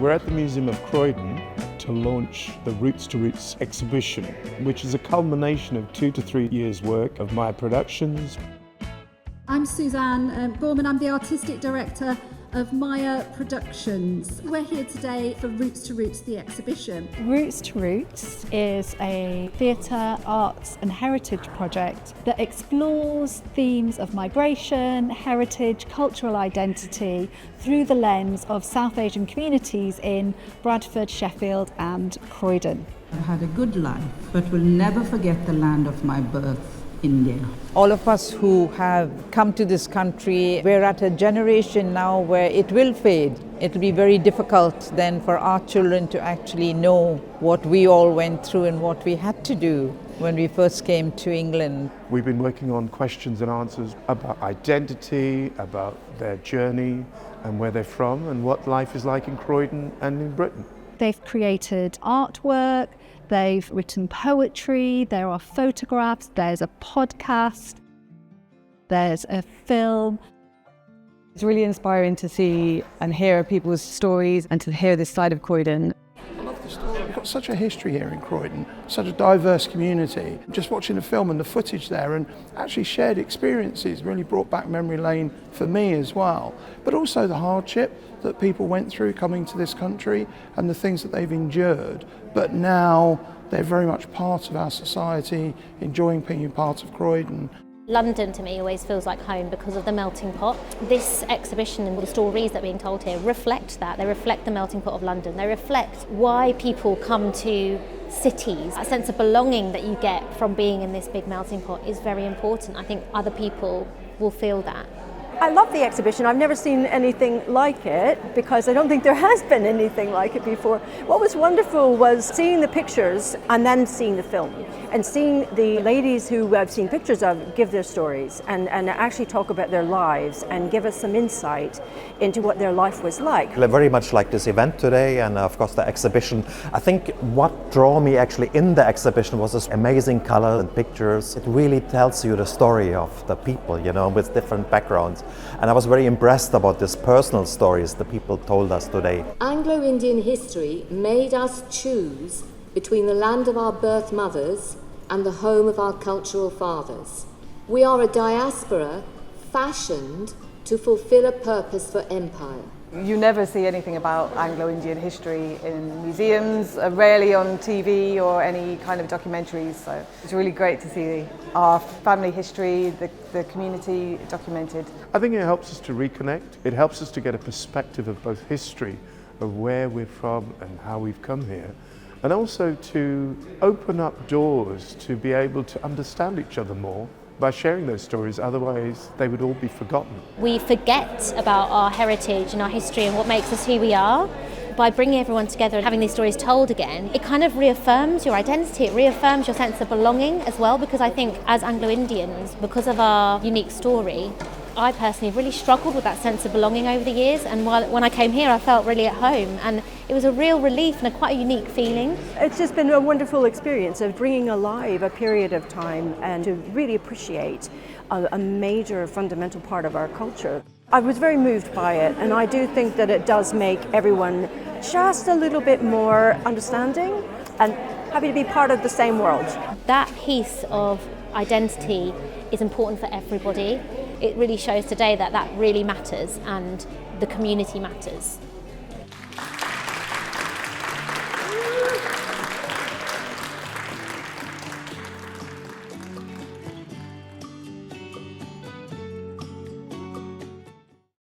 We're at the Museum of Croydon to launch the Roots to Roots exhibition, which is a culmination of 2 to 3 years' work of my productions. I'm Suzanne Gorman, I'm the Artistic Director of Maya Productions. We're here today for Roots to Roots, the exhibition. Roots to Roots is a theatre, arts and heritage project that explores themes of migration, heritage, cultural identity through the lens of South Asian communities in Bradford, Sheffield and Croydon. I've had a good life, but will never forget the land of my birth. India. All of us who have come to this country, we're at a generation now where it will fade. It will be very difficult then for our children to actually know what we all went through and what we had to do when we first came to England. We've been working on questions and answers about identity, about their journey and where they're from and what life is like in Croydon and in Britain. They've created artwork, they've written poetry, there are photographs, there's a podcast, there's a film. It's really inspiring to see and hear people's stories and to hear this side of Croydon. I love the story. We've got such a history here in Croydon, such a diverse community. Just watching the film and the footage there and actually shared experiences really brought back memory lane for me as well. But also the hardship that people went through coming to this country and the things that they've endured. But now they're very much part of our society, enjoying being part of Croydon. London to me always feels like home because of the melting pot. This exhibition and the stories that are being told here reflect that. They reflect the melting pot of London. They reflect why people come to cities. A sense of belonging that you get from being in this big melting pot is very important. I think other people will feel that. I love the exhibition. I've never seen anything like it because I don't think there has been anything like it before. What was wonderful was seeing the pictures and then seeing the film and seeing the ladies who I've seen pictures of give their stories and actually talk about their lives and give us some insight into what their life was like. I very much like this event today and of course the exhibition. I think what drew me actually in the exhibition was this amazing color and pictures. It really tells you the story of the people, you know, with different backgrounds. And I was very impressed about these personal stories the people told us today. Anglo-Indian history made us choose between the land of our birth mothers and the home of our cultural fathers. We are a diaspora fashioned to fulfill a purpose for empire. You never see anything about Anglo-Indian history in museums, rarely on TV or any kind of documentaries, so it's really great to see our family history, the community documented. I think it helps us to reconnect. It helps us to get a perspective of both history, of where we're from and how we've come here, and also to open up doors to be able to understand each other more by sharing those stories, otherwise they would all be forgotten. We forget about our heritage and our history and what makes us who we are. By bringing everyone together and having these stories told again, it kind of reaffirms your identity, it reaffirms your sense of belonging as well, because I think as Anglo-Indians, because of our unique story, I personally really struggled with that sense of belonging over the years, and when I came here I felt really at home, and it was a real relief and quite a unique feeling. It's just been a wonderful experience of bringing alive a period of time and to really appreciate a major fundamental part of our culture. I was very moved by it, and I do think that it does make everyone just a little bit more understanding and happy to be part of the same world. That piece of identity is important for everybody. It really shows today that that really matters and the community matters.